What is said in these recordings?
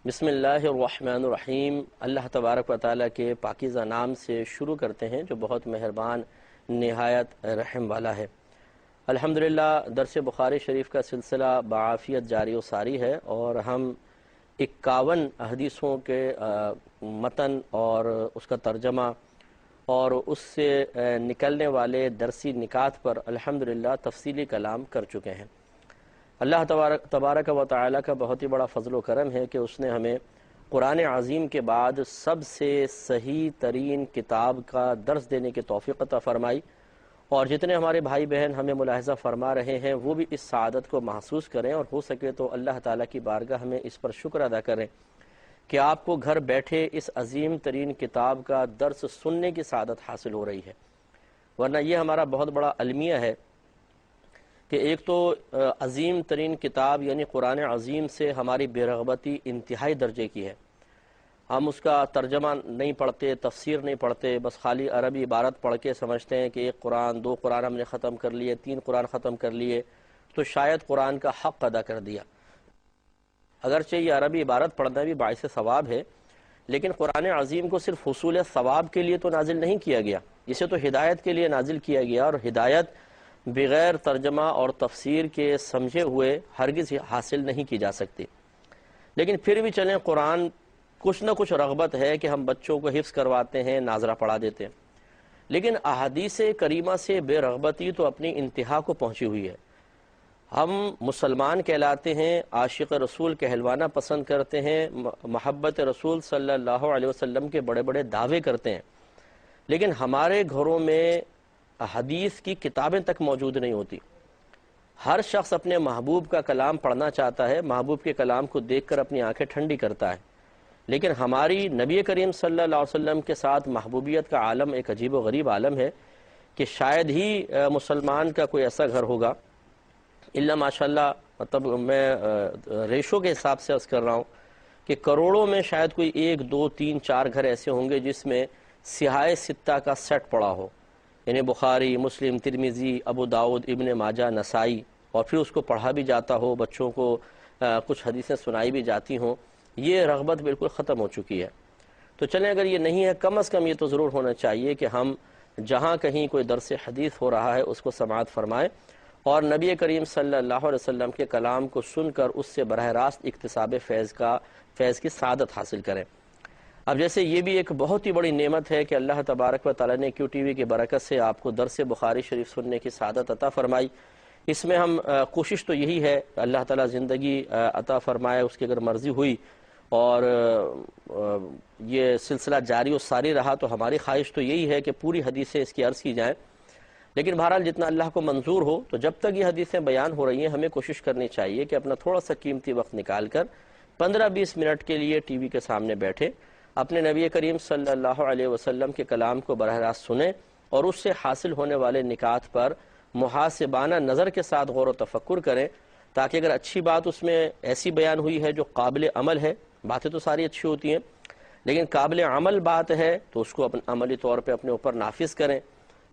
بسم اللہ الرحمن الرحیم۔ اللہ تبارک و تعالیٰ کے پاکیزہ نام سے شروع کرتے ہیں جو بہت مہربان نہایت رحم والا ہے۔ الحمدللہ درس بخاری شریف کا سلسلہ بعافیت جاری و ساری ہے اور ہم 51 حدیثوں کے متن اور اس کا ترجمہ اور اس سے نکلنے والے درسی نکات پر الحمدللہ تفصیلی کلام کر چکے ہیں۔ اللہ تبارک و تعالیٰ کا بہت ہی بڑا فضل و کرم ہے کہ اس نے ہمیں قرآن عظیم کے بعد سب سے صحیح ترین کتاب کا درس دینے کی توفیق عطا فرمائی، اور جتنے ہمارے بھائی بہن ہمیں ملاحظہ فرما رہے ہیں وہ بھی اس سعادت کو محسوس کریں، اور ہو سکے تو اللہ تعالیٰ کی بارگاہ میں اس پر شکر ادا کریں کہ آپ کو گھر بیٹھے اس عظیم ترین کتاب کا درس سننے کی سعادت حاصل ہو رہی ہے۔ ورنہ یہ ہمارا بہت بڑا المیہ ہے کہ ایک تو عظیم ترین کتاب یعنی قرآن عظیم سے ہماری بے رغبتی انتہائی درجے کی ہے۔ ہم اس کا ترجمہ نہیں پڑھتے، تفسیر نہیں پڑھتے، بس خالی عربی عبارت پڑھ کے سمجھتے ہیں کہ ایک قرآن، 2 قرآن ہم نے ختم کر لیے، 3 قرآن ختم کر لیے تو شاید قرآن کا حق ادا کر دیا۔ اگرچہ یہ عربی عبارت پڑھنا بھی باعث ثواب ہے، لیکن قرآن عظیم کو صرف حصول ثواب کے لیے تو نازل نہیں کیا گیا، اسے تو ہدایت کے لیے نازل کیا گیا، اور ہدایت بغیر ترجمہ اور تفسیر کے سمجھے ہوئے ہرگز حاصل نہیں کی جا سکتی۔ لیکن پھر بھی چلیں، قرآن کچھ نہ کچھ رغبت ہے کہ ہم بچوں کو حفظ کرواتے ہیں، ناظرہ پڑھا دیتے ہیں، لیکن احادیث کریمہ سے بے رغبتی تو اپنی انتہا کو پہنچی ہوئی ہے۔ ہم مسلمان کہلاتے ہیں، عاشق رسول کہلوانا پسند کرتے ہیں، محبت رسول صلی اللہ علیہ وسلم کے بڑے بڑے دعوے کرتے ہیں، لیکن ہمارے گھروں میں حدیث کی کتابیں تک موجود نہیں ہوتی۔ ہر شخص اپنے محبوب کا کلام پڑھنا چاہتا ہے، محبوب کے کلام کو دیکھ کر اپنی آنکھیں ٹھنڈی کرتا ہے، لیکن ہماری نبی کریم صلی اللہ علیہ وسلم کے ساتھ محبوبیت کا عالم ایک عجیب و غریب عالم ہے کہ شاید ہی مسلمان کا کوئی ایسا گھر ہوگا، الا ماشاءاللہ، مطلب میں ریشو کے حساب سے عرض کر رہا ہوں کہ کروڑوں میں شاید کوئی 1 2 3 4 گھر ایسے ہوں گے جس میں سیاہ ستہ کا سیٹ پڑا ہو، یعنی بخاری، مسلم، ترمذی، ابو داؤد، ابن ماجہ، نسائی، اور پھر اس کو پڑھا بھی جاتا ہو، بچوں کو کچھ حدیثیں سنائی بھی جاتی ہوں۔ یہ رغبت بالکل ختم ہو چکی ہے۔ تو چلیں، اگر یہ نہیں ہے، کم از کم یہ تو ضرور ہونا چاہیے کہ ہم جہاں کہیں کوئی درس حدیث ہو رہا ہے اس کو سماعت فرمائیں اور نبی کریم صلی اللہ علیہ وسلم کے کلام کو سن کر اس سے براہ راست اکتساب فیض کی سعادت حاصل کریں۔ اب جیسے یہ بھی ایک بہت ہی بڑی نعمت ہے کہ اللہ تبارک و تعالیٰ نے QTV کی برکت سے آپ کو درس بخاری شریف سننے کی سعادت عطا فرمائی۔ اس میں ہم کوشش تو یہی ہے، اللہ تعالیٰ زندگی عطا فرمائے، اس کی اگر مرضی ہوئی اور یہ سلسلہ جاری و ساری رہا تو ہماری خواہش تو یہی ہے کہ پوری حدیثیں اس کی عرض کی جائیں، لیکن بہرحال جتنا اللہ کو منظور ہو، تو جب تک یہ حدیثیں بیان ہو رہی ہیں ہمیں کوشش کرنی چاہیے کہ اپنا تھوڑا سا قیمتی وقت نکال کر 15-20 منٹ کے لیے ٹی وی کے سامنے بیٹھے، اپنے نبی کریم صلی اللہ علیہ وسلم کے کلام کو براہ راست سنیں اور اس سے حاصل ہونے والے نکات پر محاسبانہ نظر کے ساتھ غور و تفکر کریں، تاکہ اگر اچھی بات اس میں ایسی بیان ہوئی ہے جو قابل عمل ہے، باتیں تو ساری اچھی ہوتی ہیں لیکن قابل عمل بات ہے تو اس کو عملی طور پہ اپنے اوپر نافذ کریں۔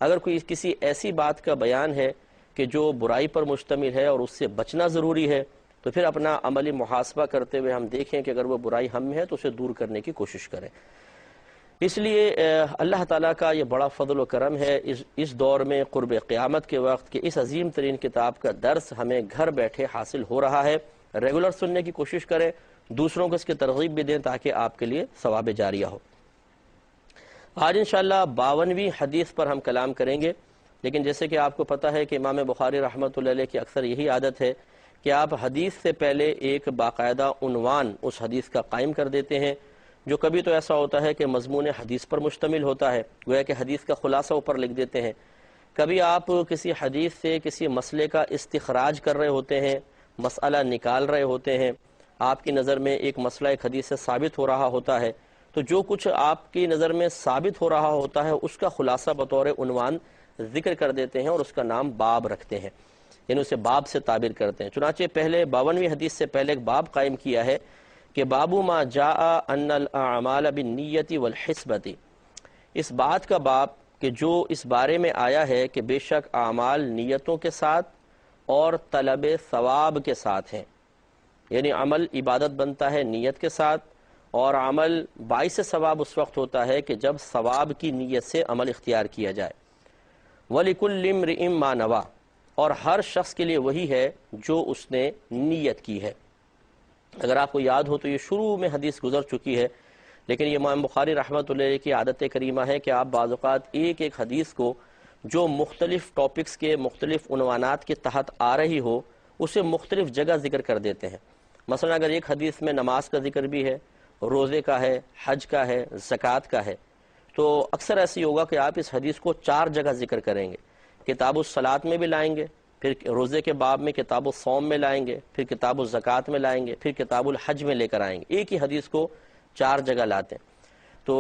اگر کوئی کسی ایسی بات کا بیان ہے کہ جو برائی پر مشتمل ہے اور اس سے بچنا ضروری ہے، تو پھر اپنا عملی محاسبہ کرتے ہوئے ہم دیکھیں کہ اگر وہ برائی ہم میں ہے تو اسے دور کرنے کی کوشش کریں۔ اس لیے اللہ تعالیٰ کا یہ بڑا فضل و کرم ہے اس دور میں قرب قیامت کے وقت کہ اس عظیم ترین کتاب کا درس ہمیں گھر بیٹھے حاصل ہو رہا ہے۔ ریگولر سننے کی کوشش کریں، دوسروں کو اس کی ترغیب بھی دیں تاکہ آپ کے لیے ثواب جاریہ ہو۔ آج انشاءاللہ 52ویں حدیث پر ہم کلام کریں گے، لیکن جیسے کہ آپ کو پتہ ہے کہ امام بخاری رحمۃ اللہ علیہ کی اکثر یہی عادت ہے کہ آپ حدیث سے پہلے ایک باقاعدہ عنوان اس حدیث کا قائم کر دیتے ہیں، جو کبھی تو ایسا ہوتا ہے کہ مضمون حدیث پر مشتمل ہوتا ہے، گویا کہ حدیث کا خلاصہ اوپر لکھ دیتے ہیں۔ کبھی آپ کسی حدیث سے کسی مسئلے کا استخراج کر رہے ہوتے ہیں، مسئلہ نکال رہے ہوتے ہیں، آپ کی نظر میں ایک مسئلہ ایک حدیث سے ثابت ہو رہا ہوتا ہے، تو جو کچھ آپ کی نظر میں ثابت ہو رہا ہوتا ہے اس کا خلاصہ بطور عنوان ذکر کر دیتے ہیں اور اس کا نام باب رکھتے ہیں، یعنی اسے باب سے تعبیر کرتے ہیں۔ چنانچہ پہلے 52ویں حدیث سے پہلے ایک باب قائم کیا ہے کہ باب ما جاء ان الاعمال بالنیت والحسبۃ، اس بات کا باب کہ جو اس بارے میں آیا ہے کہ بے شک اعمال نیتوں کے ساتھ اور طلب ثواب کے ساتھ ہیں۔ یعنی عمل عبادت بنتا ہے نیت کے ساتھ، اور عمل باعث ثواب اس وقت ہوتا ہے کہ جب ثواب کی نیت سے عمل اختیار کیا جائے۔ وَلِكُلِّ امْرِئٍ مَّا نَوَىٰ، اور ہر شخص کے لیے وہی ہے جو اس نے نیت کی ہے۔ اگر آپ کو یاد ہو تو یہ شروع میں حدیث گزر چکی ہے، لیکن یہ امام بخاری رحمۃ اللہ علیہ کی عادت کریمہ ہے کہ آپ بعض اوقات ایک ایک حدیث کو جو مختلف ٹاپکس کے مختلف عنوانات کے تحت آ رہی ہو اسے مختلف جگہ ذکر کر دیتے ہیں۔ مثلا اگر ایک حدیث میں نماز کا ذکر بھی ہے، روزے کا ہے، حج کا ہے، زکوٰۃ کا ہے، تو اکثر ایسی ہوگا کہ آپ اس حدیث کو 4 جگہ ذکر کریں گے۔ کتاب الصلاۃ میں بھی لائیں گے، پھر روزے کے باب میں کتاب الصوم میں لائیں گے، پھر کتاب الزکوٰۃ میں لائیں گے، پھر کتاب الحج میں لے کر آئیں گے۔ ایک ہی حدیث کو 4 جگہ لاتے ہیں۔ تو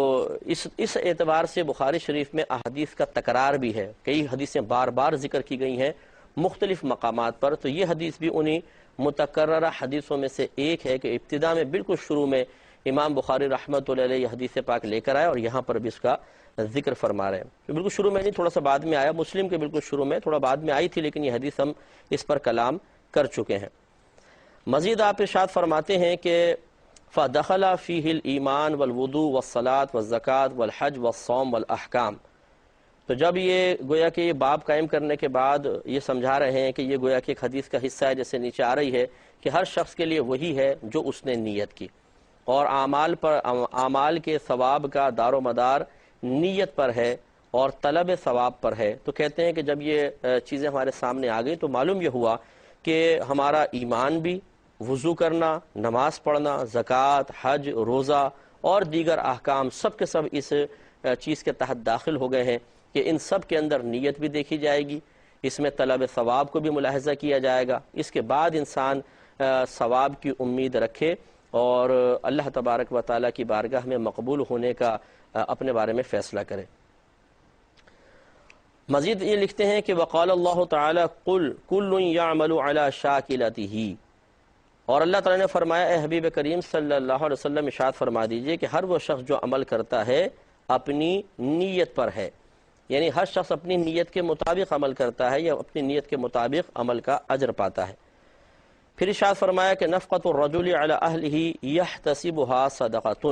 اس اعتبار سے بخاری شریف میں احادیث کا تکرار بھی ہے، کئی حدیثیں بار بار ذکر کی گئی ہیں مختلف مقامات پر۔ تو یہ حدیث بھی انہی متکررہ حدیثوں میں سے ایک ہے کہ ابتدا میں بالکل شروع میں امام بخاری رحمۃ اللہ علیہ یہ حدیث پاک لے کر آئے اور یہاں پر بھی اس کا ذکر فرما رہے ہیں۔ بالکل شروع میں نہیں، تھوڑا سا بعد میں آیا، مسلم کے بالکل شروع میں، تھوڑا بعد میں آئی تھی، لیکن یہ حدیث ہم اس پر کلام کر چکے ہیں۔ مزید آپ ارشاد فرماتے ہیں کہ فَدَخَلَ فِيهِ الْإِيمَانُ وَالْوُضُوءُ وَالصَّلَاةُ وَالزَّكَاةُ وَالْحَجُّ وَالصَّوْمُ وَالْأَحْكَامُ۔ تو جب یہ گویا کہ یہ باب قائم کرنے کے بعد یہ سمجھا رہے ہیں کہ یہ گویا کہ ایک حدیث کا حصہ ہے، جیسے نیچے آ رہی ہے کہ ہر شخص کے لیے وہی ہے جو اس نے نیت کی، اور اعمال کے ثواب کا دار و مدار نیت پر ہے اور طلب ثواب پر ہے۔ تو کہتے ہیں کہ جب یہ چیزیں ہمارے سامنے آ گئی تو معلوم یہ ہوا کہ ہمارا ایمان بھی، وضو کرنا، نماز پڑھنا، زکوٰۃ، حج، روزہ اور دیگر احکام سب کے سب اس چیز کے تحت داخل ہو گئے ہیں کہ ان سب کے اندر نیت بھی دیکھی جائے گی، اس میں طلب ثواب کو بھی ملاحظہ کیا جائے گا۔ اس کے بعد انسان ثواب کی امید رکھے اور اللہ تبارک و تعالیٰ کی بارگاہ میں مقبول ہونے کا اپنے بارے میں فیصلہ کرے۔ مزید یہ لکھتے ہیں کہ وقال اللہ تعالیٰ قل کل یعمل علی شاکلتہ، اور اللہ تعالیٰ نے فرمایا اے حبیب کریم صلی اللہ علیہ وسلم ارشاد فرما دیجئے کہ ہر وہ شخص جو عمل کرتا ہے اپنی نیت پر ہے، یعنی ہر شخص اپنی نیت کے مطابق عمل کرتا ہے یا اپنی نیت کے مطابق عمل کا اجر پاتا ہے۔ پھر ارشاد فرمایا کہ نفقۃ الرجل علی اہلہ یحتسبها صدقۃ،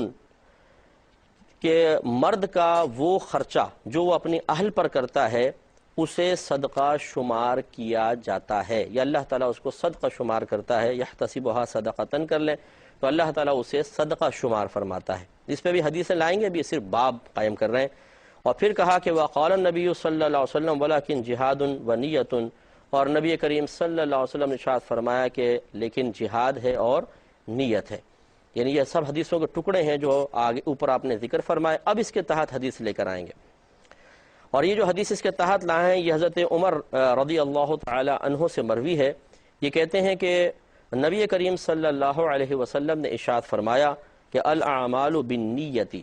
کہ مرد کا وہ خرچہ جو وہ اپنی اہل پر کرتا ہے اسے صدقہ شمار کیا جاتا ہے، یا اللہ تعالیٰ اس کو صدقہ شمار کرتا ہے۔ یحتسبها صدقۃ کر لیں تو اللہ تعالیٰ اسے صدقہ شمار فرماتا ہے۔ اس پہ بھی حدیثیں لائیں گے، بھی صرف باب قائم کر رہے ہیں۔ اور پھر کہا کہ وقال النبی صلی اللہ علیہ وسلم ولکن جہاد ونیۃ، اور نبی کریم صلی اللہ علیہ وسلم نے ارشاد فرمایا کہ لیکن جہاد ہے اور نیت ہے۔ یعنی یہ سب حدیثوں کے ٹکڑے ہیں جو آگے اوپر آپ نے ذکر فرمائے، اب اس کے تحت حدیث لے کر آئیں گے۔ اور یہ جو حدیث اس کے تحت لائے ہیں یہ حضرت عمر رضی اللہ تعالی عنہ سے مروی ہے۔ یہ کہتے ہیں کہ نبی کریم صلی اللہ علیہ وسلم نے ارشاد فرمایا کہ الاعمال بالنیت،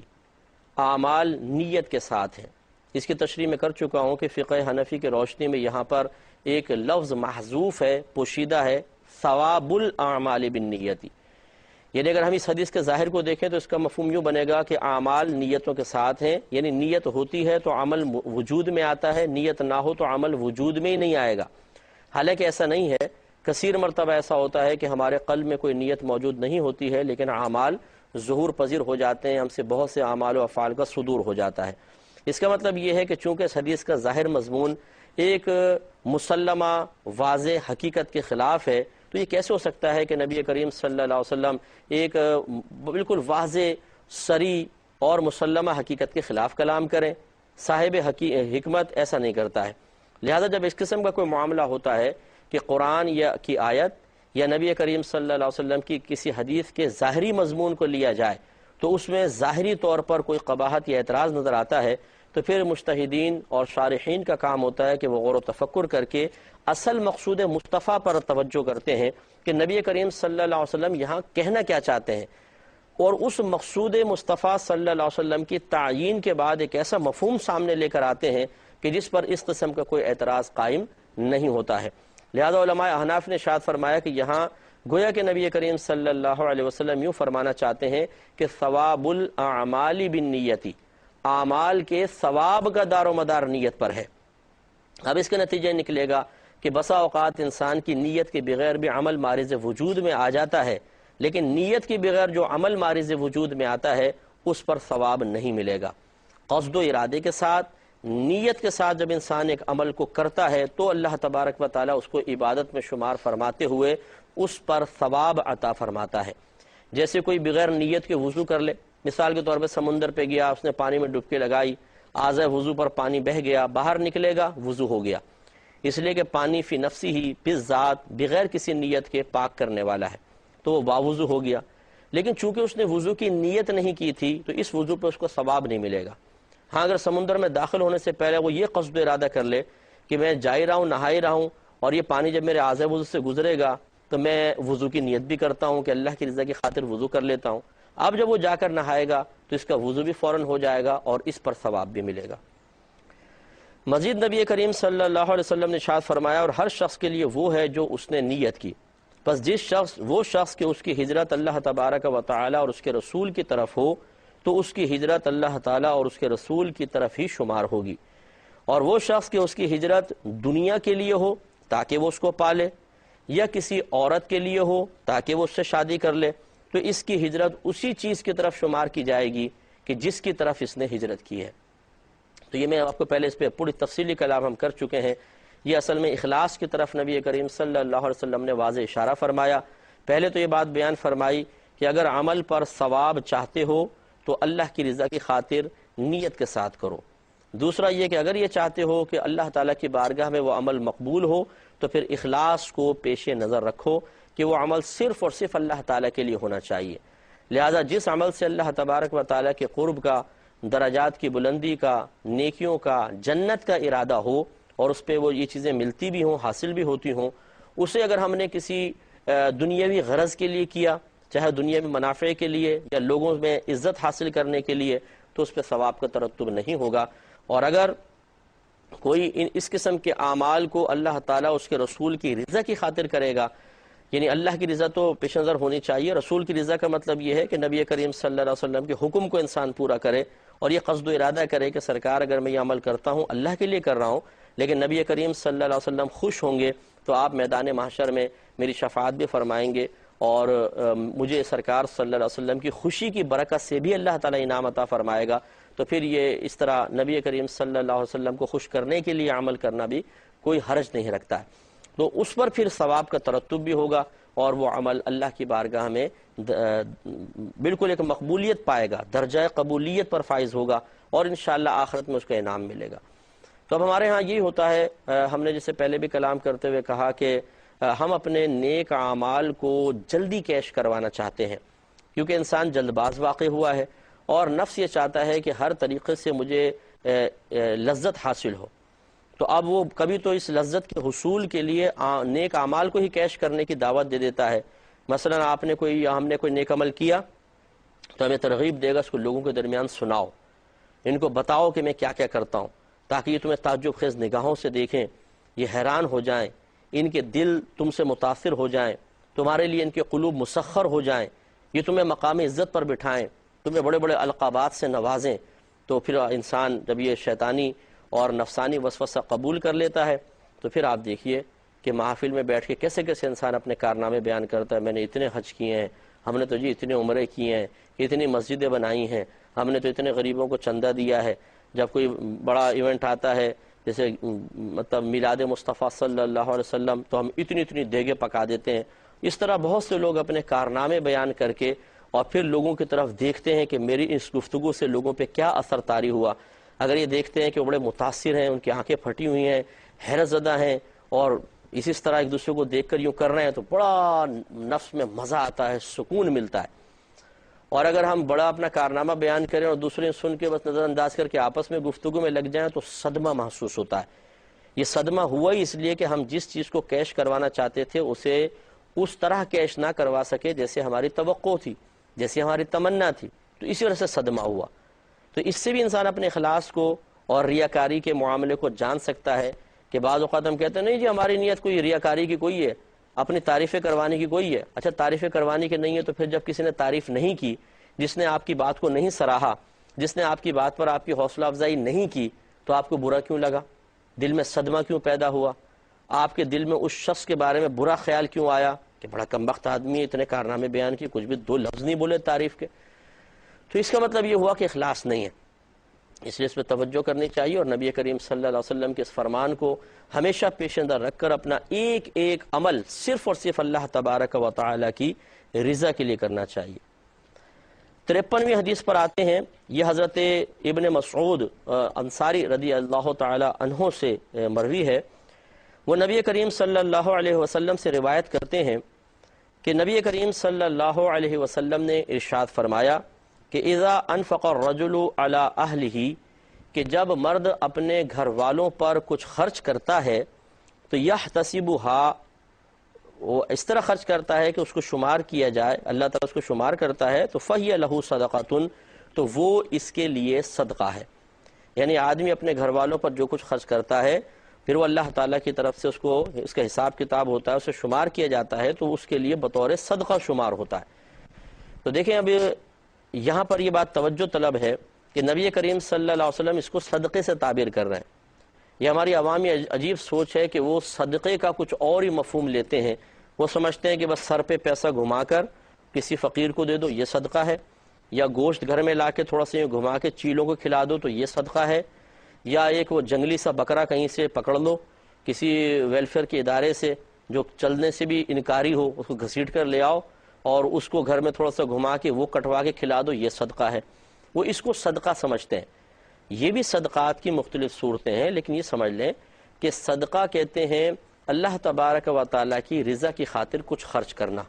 اعمال نیت کے ساتھ ہیں۔ اس کی تشریح میں کر چکا ہوں کہ فقہ حنفی کے روشنی میں یہاں پر ایک لفظ محذوف ہے، پوشیدہ ہے، ثواب الاعمال بالنیت، یعنی اگر ہم اس حدیث کے ظاہر کو دیکھیں تو اس کا مفہوم یوں بنے گا کہ اعمال نیتوں کے ساتھ ہیں، یعنی نیت ہوتی ہے تو عمل وجود میں آتا ہے، نیت نہ ہو تو عمل وجود میں ہی نہیں آئے گا۔ حالانکہ ایسا نہیں ہے، کثیر مرتبہ ایسا ہوتا ہے کہ ہمارے قلب میں کوئی نیت موجود نہیں ہوتی ہے لیکن اعمال ظہور پذیر ہو جاتے ہیں، ہم سے بہت سے اعمال و افعال کا صدور ہو جاتا ہے۔ اس کا مطلب یہ ہے کہ چونکہ اس حدیث کا ظاہر مضمون ایک مسلمہ واضح حقیقت کے خلاف ہے، تو یہ کیسے ہو سکتا ہے کہ نبی کریم صلی اللہ علیہ وسلم ایک بالکل واضح صریح اور مسلمہ حقیقت کے خلاف کلام کریں؟ صاحب حکمت ایسا نہیں کرتا ہے۔ لہذا جب اس قسم کا کوئی معاملہ ہوتا ہے کہ قرآن یا کی آیت یا نبی کریم صلی اللہ علیہ وسلم کی کسی حدیث کے ظاہری مضمون کو لیا جائے تو اس میں ظاہری طور پر کوئی قباحت یا اعتراض نظر آتا ہے، تو پھر مجتہدین اور شارحین کا کام ہوتا ہے کہ وہ غور و تفکر کر کے اصل مقصود مصطفیٰ پر توجہ کرتے ہیں کہ نبی کریم صلی اللہ علیہ وسلم یہاں کہنا کیا چاہتے ہیں، اور اس مقصود مصطفیٰ صلی اللہ علیہ وسلم کی تعیین کے بعد ایک ایسا مفہوم سامنے لے کر آتے ہیں کہ جس پر اس قسم کا کوئی اعتراض قائم نہیں ہوتا ہے۔ لہذا علماء احناف نے ارشاد فرمایا کہ یہاں گویا کہ نبی کریم صلی اللہ علیہ وسلم یوں فرمانا چاہتے ہیں کہ ثواب الاعمال بالنیت، اعمال کے ثواب کا دار و مدار نیت پر ہے۔ اب اس کے نتیجے نکلے گا کہ بسا اوقات انسان کی نیت کے بغیر بھی عمل مارز وجود میں آ جاتا ہے، لیکن نیت کے بغیر جو عمل مارز وجود میں آتا ہے اس پر ثواب نہیں ملے گا۔ قصد و ارادے کے ساتھ، نیت کے ساتھ جب انسان ایک عمل کو کرتا ہے تو اللہ تبارک و تعالیٰ اس کو عبادت میں شمار فرماتے ہوئے اس پر ثواب عطا فرماتا ہے۔ جیسے کوئی بغیر نیت کے وضو کر لے، مثال کے طور پہ سمندر پہ گیا، اس نے پانی میں ڈبکی لگائی، آزائے وضو پر پانی بہہ گیا، باہر نکلے گا وضو ہو گیا، اس لیے کہ پانی فی نفسی ہی بذات بغیر کسی نیت کے پاک کرنے والا ہے، تو وہ باوضو ہو گیا۔ لیکن چونکہ اس نے وضو کی نیت نہیں کی تھی تو اس وضو پہ اس کو ثواب نہیں ملے گا۔ ہاں اگر سمندر میں داخل ہونے سے پہلے وہ یہ قصد و ارادہ کر لے کہ میں جا ہی رہا ہوں، نہا ہی رہا ہوں، اور یہ پانی جب میرے اعضائے وضو سے گزرے گا تو میں وضو کی نیت بھی کرتا ہوں کہ اللہ کی رضا کی خاطر وضو کر لیتا ہوں، اب جب وہ جا کر نہائے گا تو اس کا وضو بھی فوراً ہو جائے گا اور اس پر ثواب بھی ملے گا۔ مزید نبی کریم صلی اللہ علیہ وسلم نے ارشاد فرمایا، اور ہر شخص کے لیے وہ ہے جو اس نے نیت کی، بس وہ شخص کہ اس کی ہجرت اللہ تبارک و تعالی اور اس کے رسول کی طرف ہو تو اس کی ہجرت اللہ تعالیٰ اور اس کے رسول کی طرف ہی شمار ہوگی، اور وہ شخص کہ اس کی ہجرت دنیا کے لیے ہو تاکہ وہ اس کو پالے، یا کسی عورت کے لیے ہو تاکہ وہ اس سے شادی کر لے، تو اس کی ہجرت اسی چیز کی طرف شمار کی جائے گی کہ جس کی طرف اس نے ہجرت کی ہے۔ تو یہ میں آپ کو پہلے اس پہ پوری تفصیلی کلام ہم کر چکے ہیں۔ یہ اصل میں اخلاص کی طرف نبی کریم صلی اللہ علیہ وسلم نے واضح اشارہ فرمایا۔ پہلے تو یہ بات بیان فرمائی کہ اگر عمل پر ثواب چاہتے ہو تو اللہ کی رضا کی خاطر نیت کے ساتھ کرو۔ دوسرا یہ کہ اگر یہ چاہتے ہو کہ اللہ تعالیٰ کی بارگاہ میں وہ عمل مقبول ہو تو پھر اخلاص کو پیش نظر رکھو کہ وہ عمل صرف اور صرف اللہ تعالیٰ کے لیے ہونا چاہیے۔ لہذا جس عمل سے اللہ تبارک و تعالیٰ کے قرب کا، درجات کی بلندی کا، نیکیوں کا، جنت کا ارادہ ہو اور اس پہ وہ یہ چیزیں ملتی بھی ہوں، حاصل بھی ہوتی ہوں، اسے اگر ہم نے کسی دنیاوی غرض کے لیے کیا، چاہے دنیا میں منافع کے لیے یا لوگوں میں عزت حاصل کرنے کے لیے، تو اس پہ ثواب کا ترتب نہیں ہوگا۔ اور اگر کوئی اس قسم کے اعمال کو اللہ تعالیٰ اس کے رسول کی رضا کی خاطر کرے گا، یعنی اللہ کی رضا تو پیش نظر ہونی چاہیے، رسول کی رضا کا مطلب یہ ہے کہ نبی کریم صلی اللہ علیہ وسلم کے حکم کو انسان پورا کرے اور یہ قصد و ارادہ کرے کہ سرکار اگر میں یہ عمل کرتا ہوں اللہ کے لیے کر رہا ہوں، لیکن نبی کریم صلی اللہ علیہ وسلم خوش ہوں گے تو آپ میدان محشر میں میری شفاعت بھی فرمائیں گے، اور مجھے سرکار صلی اللہ علیہ وسلم کی خوشی کی برکت سے بھی اللہ تعالیٰ انعام عطا فرمائے گا۔ تو پھر یہ اس طرح نبی کریم صلی اللہ علیہ وسلم کو خوش کرنے کے لیے عمل کرنا بھی کوئی حرج نہیں رکھتا ہے، تو اس پر پھر ثواب کا ترتب بھی ہوگا اور وہ عمل اللہ کی بارگاہ میں بالکل ایک مقبولیت پائے گا، درجہ قبولیت پر فائز ہوگا اور انشاءاللہ آخرت میں اس کا انعام ملے گا۔ تو اب ہمارے ہاں یہی ہوتا ہے، ہم نے جسے پہلے بھی کلام کرتے ہوئے کہا کہ ہم اپنے نیک اعمال کو جلدی کیش کروانا چاہتے ہیں، کیونکہ انسان جلد باز واقع ہوا ہے اور نفس یہ چاہتا ہے کہ ہر طریقے سے مجھے لذت حاصل ہو، تو اب وہ کبھی تو اس لذت کے حصول کے لیے نیک اعمال کو ہی کیش کرنے کی دعوت دے دیتا ہے۔ مثلا ہم نے کوئی نیک عمل کیا تو ہمیں ترغیب دے گا اس کو لوگوں کے درمیان سناؤ، ان کو بتاؤ کہ میں کیا کیا کرتا ہوں، تاکہ یہ تمہیں تعجب خیز نگاہوں سے دیکھیں، یہ حیران ہو جائیں، ان کے دل تم سے متاثر ہو جائیں، تمہارے لیے ان کے قلوب مسخر ہو جائیں، یہ تمہیں مقام عزت پر بٹھائیں، تمہیں بڑے بڑے القابات سے نوازیں۔ تو پھر انسان جب یہ شیطانی اور نفسانی وسوسہ قبول کر لیتا ہے تو پھر آپ دیکھیے کہ محافل میں بیٹھ کے کیسے کیسے انسان اپنے کارنامے بیان کرتا ہے، میں نے اتنے حج کیے ہیں، ہم نے تو جی اتنے عمرے کیے ہیں، اتنی مسجدیں بنائی ہیں، ہم نے تو اتنے غریبوں کو چندہ دیا ہے۔ جب کوئی بڑا ایونٹ آتا ہے جیسے مطلب میلاد مصطفیٰ صلی اللہ علیہ وسلم تو ہم اتنی دیگیں پکا دیتے ہیں۔ اس طرح بہت سے لوگ اپنے کارنامے بیان کر کے اور پھر لوگوں کی طرف دیکھتے ہیں کہ میری اس گفتگو سے لوگوں پہ کیا اثر طاری ہوا۔ اگر یہ دیکھتے ہیں کہ وہ بڑے متاثر ہیں، ان کی آنکھیں پھٹی ہوئی ہیں، حیرت زدہ ہیں اور اسی طرح ایک دوسرے کو دیکھ کر یوں کر رہے ہیں تو بڑا نفس میں مزہ آتا ہے، سکون ملتا ہے۔ اور اگر ہم بڑا اپنا کارنامہ بیان کریں اور دوسرے سن کے بس نظر انداز کر کے آپس میں گفتگو میں لگ جائیں تو صدمہ محسوس ہوتا ہے۔ یہ صدمہ ہوا ہی اس لیے کہ ہم جس چیز کو کیش کروانا چاہتے تھے اسے اس طرح کیش نہ کروا سکے جیسے ہماری توقع تھی، جیسے ہماری تمنا تھی، تو اسی وجہ سے صدمہ ہوا۔ تو اس سے بھی انسان اپنے اخلاص کو اور ریاکاری کے معاملے کو جان سکتا ہے کہ بعض اوقات ہم کہتے ہیں نہیں جی ہماری نیت کوئی ریاکاری کی کوئی ہے، اپنی تعریفیں کروانے کی کوئی ہے۔ اچھا تعریفیں کروانے کی نہیں ہے تو پھر جب کسی نے تعریف نہیں کی، جس نے آپ کی بات کو نہیں سراہا، جس نے آپ کی بات پر آپ کی حوصلہ افزائی نہیں کی، تو آپ کو برا کیوں لگا؟ دل میں صدمہ کیوں پیدا ہوا؟ آپ کے دل میں اس شخص کے بارے میں برا خیال کیوں آیا کہ بڑا کمبخت آدمی ہے، اتنے کارنامے بیان کیے، کچھ بھی دو لفظ نہیں بولے تعریف کے، تو اس کا مطلب یہ ہوا کہ اخلاص نہیں ہے۔ اس لیے اس پہ توجہ کرنی چاہیے، اور نبی کریم صلی اللہ علیہ وسلم کے اس فرمان کو ہمیشہ پیش نظر رکھ کر اپنا ایک ایک عمل صرف اور صرف اللہ تبارک و تعالی کی رضا کے لیے کرنا چاہیے۔ 53ویں حدیث پر آتے ہیں، یہ حضرت ابن مسعود انصاری رضی اللہ تعالی عنہ سے مروی ہے۔ وہ نبی کریم صلی اللہ علیہ وسلم سے روایت کرتے ہیں کہ نبی کریم صلی اللہ علیہ وسلم نے ارشاد فرمایا کہ اذا انفق الرجل علی اہلہ، کہ جب مرد اپنے گھر والوں پر کچھ خرچ کرتا ہے تو یحتسبھا، وہ اس طرح خرچ کرتا ہے کہ اس کو شمار کیا جائے، اللہ تعالیٰ اس کو شمار کرتا ہے، تو فہی لہ صدقۃ، تو وہ اس کے لیے صدقہ ہے۔ یعنی آدمی اپنے گھر والوں پر جو کچھ خرچ کرتا ہے، پھر وہ اللہ تعالیٰ کی طرف سے اس کا حساب کتاب ہوتا ہے، اسے شمار کیا جاتا ہے، تو اس کے لیے بطور صدقہ شمار ہوتا ہے۔ تو دیکھیں اب یہاں پر یہ بات توجہ طلب ہے کہ نبی کریم صلی اللہ علیہ وسلم اس کو صدقے سے تعبیر کر رہے ہیں۔ یہ ہماری عوامی عجیب سوچ ہے کہ وہ صدقے کا کچھ اور ہی مفہوم لیتے ہیں، وہ سمجھتے ہیں کہ بس سر پہ پیسہ گھما کر کسی فقیر کو دے دو یہ صدقہ ہے، یا گوشت گھر میں لا کے تھوڑا سا گھما کے چیلوں کو کھلا دو تو یہ صدقہ ہے، یا ایک وہ جنگلی سا بکرا کہیں سے پکڑ لو کسی ویلفیئر کے ادارے سے جو چلنے سے بھی انکاری ہو، اس کو گھسیٹ کر لے آؤ اور اس کو گھر میں تھوڑا سا گھما کے وہ کٹوا کے کھلا دو، یہ صدقہ ہے۔ وہ اس کو صدقہ سمجھتے ہیں۔ یہ بھی صدقات کی مختلف صورتیں ہیں، لیکن یہ سمجھ لیں کہ صدقہ کہتے ہیں اللہ تبارک و تعالیٰ کی رضا کی خاطر کچھ خرچ کرنا۔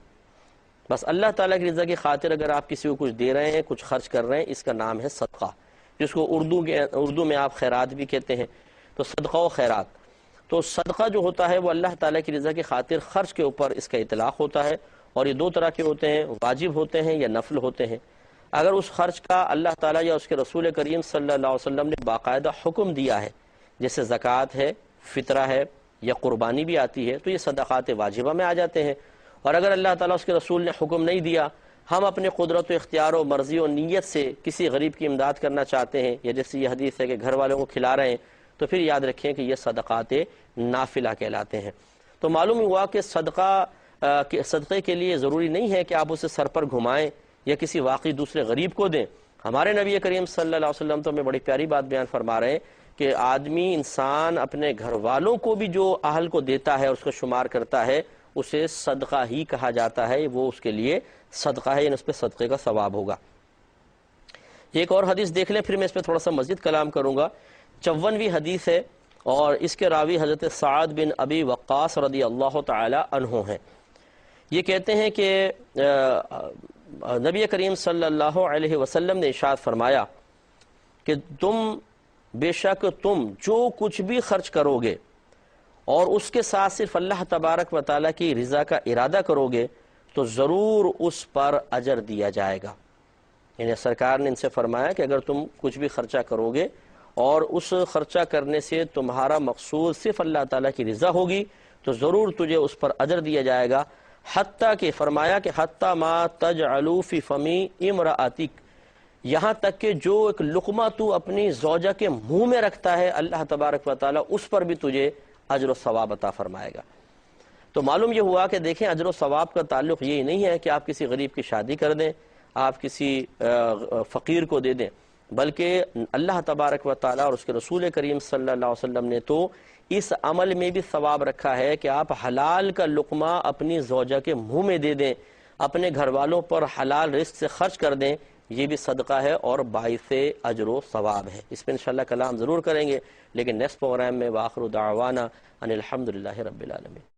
بس اللہ تعالیٰ کی رضا کی خاطر اگر آپ کسی کو کچھ دے رہے ہیں، کچھ خرچ کر رہے ہیں، اس کا نام ہے صدقہ، جس کو اردو میں آپ خیرات بھی کہتے ہیں۔ تو صدقہ و خیرات، تو صدقہ جو ہوتا ہے وہ اللہ تعالیٰ کی رضا کی خاطر خرچ کے اوپر اس کا اطلاق ہوتا ہے، اور یہ دو طرح کے ہوتے ہیں، واجب ہوتے ہیں یا نفل ہوتے ہیں۔ اگر اس خرچ کا اللہ تعالیٰ یا اس کے رسول کریم صلی اللہ علیہ وسلم نے باقاعدہ حکم دیا ہے، جیسے زکوٰۃ ہے، فطرہ ہے، یا قربانی بھی آتی ہے، تو یہ صدقات واجبہ میں آ جاتے ہیں۔ اور اگر اللہ تعالیٰ اس کے رسول نے حکم نہیں دیا، ہم اپنے قدرت و اختیار و مرضی و نیت سے کسی غریب کی امداد کرنا چاہتے ہیں، یا جیسے یہ حدیث ہے کہ گھر والوں کو کھلا رہے ہیں، تو پھر یاد رکھیں کہ یہ صدقات نافلہ کہلاتے ہیں۔ تو معلوم ہوا کہ صدقے کے لیے ضروری نہیں ہے کہ آپ اسے سر پر گھمائیں یا کسی واقعی دوسرے غریب کو دیں۔ ہمارے نبی کریم صلی اللہ علیہ وسلم تو ہمیں بڑی پیاری بات بیان فرما رہے ہیں کہ آدمی انسان اپنے گھر والوں کو بھی جو اہل کو دیتا ہے، اس کو شمار کرتا ہے، اسے صدقہ ہی کہا جاتا ہے، وہ اس کے لیے صدقہ ہے، یعنی اس پہ صدقے کا ثواب ہوگا۔ ایک اور حدیث دیکھ لیں، پھر میں اس پہ تھوڑا سا مزید کلام کروں گا۔ 54ویں حدیث ہے، اور اس کے راوی حضرت سعد بن ابی وقاص رضی اللہ تعالی عنہ ہیں۔ یہ کہتے ہیں کہ نبی کریم صلی اللہ علیہ وسلم نے ارشاد فرمایا کہ بے شک تم جو کچھ بھی خرچ کرو گے اور اس کے ساتھ صرف اللہ تبارک و تعالیٰ کی رضا کا ارادہ کرو گے تو ضرور اس پر اجر دیا جائے گا۔ یعنی سرکار نے ان سے فرمایا کہ اگر تم کچھ بھی خرچہ کرو گے اور اس خرچہ کرنے سے تمہارا مقصود صرف اللہ تعالیٰ کی رضا ہوگی تو ضرور تجھے اس پر اجر دیا جائے گا، حتیٰ کہ فرمایا کہ حتیٰ ما تجعل فی فمی امرأتک، یہاں تک کہ جو ایک لقمہ تو اپنی زوجہ کے منہ میں رکھتا ہے، اللہ تبارک و تعالیٰ اس پر بھی تجھے اجر و ثواب عطا فرمائے گا۔ تو معلوم یہ ہوا کہ دیکھیں اجر و ثواب کا تعلق یہی نہیں ہے کہ آپ کسی غریب کی شادی کر دیں، آپ کسی فقیر کو دے دیں، بلکہ اللہ تبارک و تعالیٰ اور اس کے رسول کریم صلی اللہ علیہ وسلم نے تو اس عمل میں بھی ثواب رکھا ہے کہ آپ حلال کا لقمہ اپنی زوجہ کے منہ میں دے دیں، اپنے گھر والوں پر حلال رزق سے خرچ کر دیں، یہ بھی صدقہ ہے اور باعث اجر و ثواب ہے۔ اس پہ انشاءاللہ کلام ضرور کریں گے، لیکن نیکسٹ پروگرام میں وآخر دعوانا ان الحمدللہ رب العالمین۔